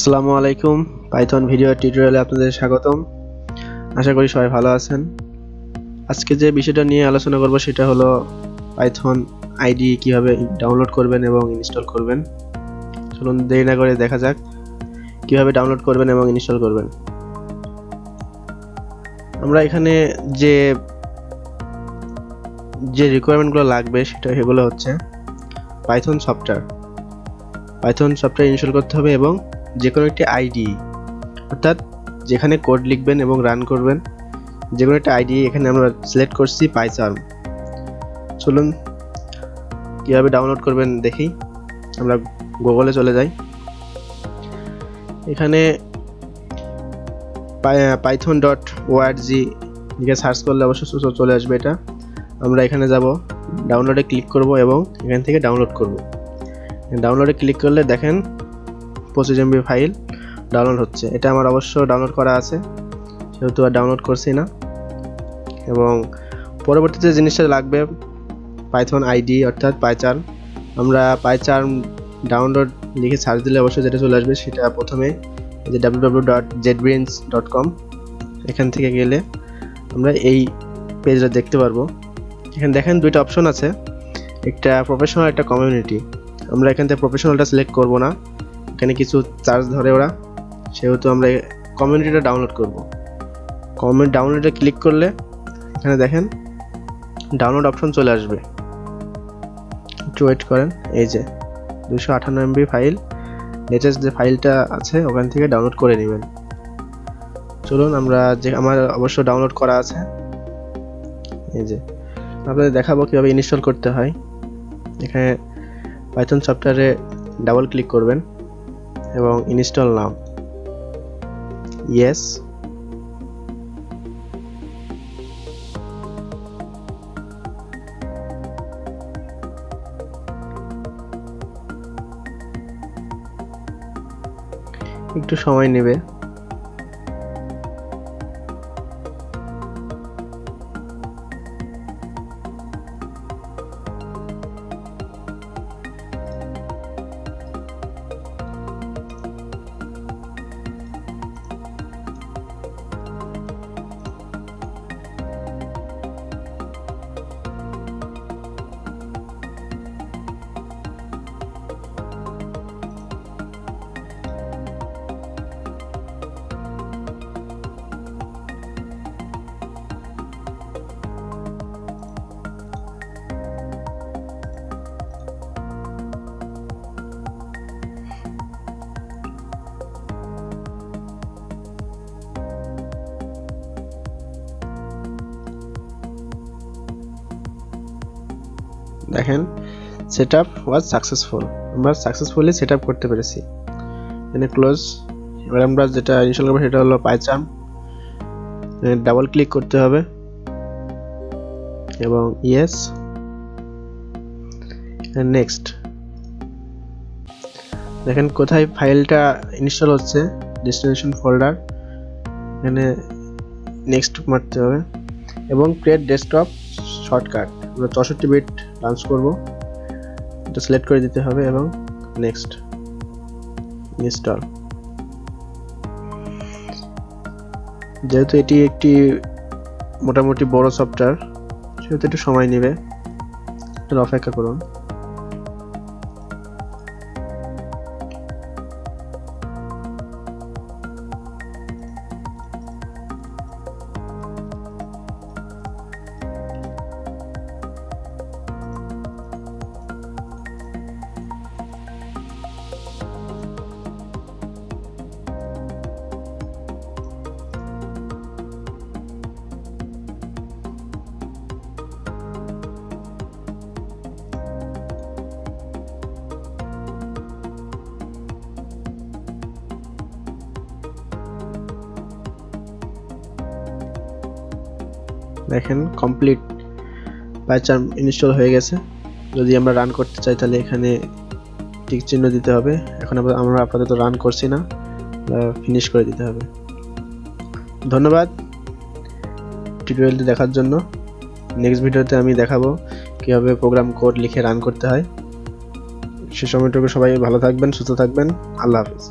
আসসালামু আলাইকুম। Python video টিউটোরিয়ালে আপনাদের স্বাগতম। আশা করি সবাই ভালো আছেন। আজকে যে বিষয়টা নিয়ে আলোচনা করব সেটা হলো পাইথন আইডি কিভাবে ডাউনলোড করবেন এবং ইনস্টল করবেন। চলুন দেরি না করে দেখা যাক কিভাবে ডাউনলোড করবেন এবং ইনস্টল করবেন। আমরা এখানে যে রিকোয়ারমেন্টগুলো লাগবে সেগুলো হচ্ছে পাইথন সফটওয়্যার ইনস্টল করতে হবে এবং যে কোনো একটি আইডি, অর্থাৎ যেখানে কোড লিখবেন এবং রান করবেন যে কোনো একটা আইডি এখানে আমরা সিলেক্ট করছি পাইচার্ম। চলুন কীভাবে ডাউনলোড করবেন দেখি। আমরা গুগলে চলে যাই। এখানে python.org লিখে সার্চ করলে অবশ্যই চলে আসবে এটা। আমরা এখানে যাব, ডাউনলোডে ক্লিক করব এবং এখান থেকে ডাউনলোড করব। ডাউনলোডে ক্লিক করলে দেখেন 25 MB ফাইল ডাউনলোড হচ্ছে। এটা আমার অবশ্য ডাউনলোড করা আছে, সেহেতু আর ডাউনলোড করছি না। এবং পরবর্তীতে জিনিসটা লাগবে পাইথন আইডি অর্থাৎ পাইচার্ম। আমরা পাইচার্ম ডাউনলোড লিখে সার্চ দিলে অবশ্যই যেটা চলে আসবে সেটা প্রথমে যে www.jetbrains.com, এখান থেকে গেলে আমরা এই পেজটা দেখতে পারবো। এখানে দেখেন দুইটা অপশন আছে, একটা প্রফেশনাল, একটা কমিউনিটি। আমরা এখান থেকে প্রফেশনালটা সিলেক্ট করব না, এখানে কিছু চার্জ ধরে ওরা, সেহেতু আমরা কমিউনিটিটা ডাউনলোড করব। ডাউনলোডে ক্লিক করলে এখানে দেখেন ডাউনলোড অপশন চলে আসবে। একটু ওয়েট করেন। এই যে 258 MB ফাইল, লেটেস্ট যে ফাইলটা আছে ওখান থেকে ডাউনলোড করে নেবেন। চলুন আমার অবশ্য ডাউনলোড করা আছে। এই যে আপনাদের দেখাবো কিভাবে ইনস্টল করতে হয়। এখানে পাইথন সফটওয়্যারে ডাবল ক্লিক করবেন এবং ইনস্টল নাও, ইয়েস। একটু সময় নেবে। দেখেন সেটআপ ওয়াজ সাকসেসফুল, আমরা সাকসেসফুলি সেটআপ করতে পেরেছি। এখানে ক্লোজ। এবার আমরা যেটা ইনস্টল করব সেটা হলো পাইচার্ম। ডাবল ক্লিক করতে হবে এবং ইয়েস, নেক্সট। দেখেন কোথায় ফাইলটা ইনস্টল হচ্ছে, ডেস্টিনেশন ফোল্ডার। এখানে নেক্সট মারতে হবে এবং ক্রিয়েট ডেস্কটপ শর্টকাট, আমরা 64 বিট লঞ্চ করব, এটা সিলেক্ট করে দিতে হবে এবং নেক্সট, ইনস্টল। যেহেতু এটি একটি মোটামুটি বড় সফটওয়্যার সেহেতু একটু সময় নেবে, একটু অপেক্ষা করুন। দেখেন কমপ্লিট, পাইচার্ম ইনস্টল হয়ে গেছে। যদি আমরা রান করতে চাই তাহলে এখানে টিক চিহ্ন দিতে হবে। এখন আমরা আপাতত রান করছি না, ফিনিশ করে দিতে হবে। ধন্যবাদ টিউটোরিয়ালটি দেখার জন্য। নেক্সট ভিডিওতে আমি দেখাবো কিভাবে প্রোগ্রাম কোড লিখে রান করতে হয়। সে সময়টুকু সবাই ভালো থাকবেন, সুস্থ থাকবেন। আল্লাহ হাফেজ।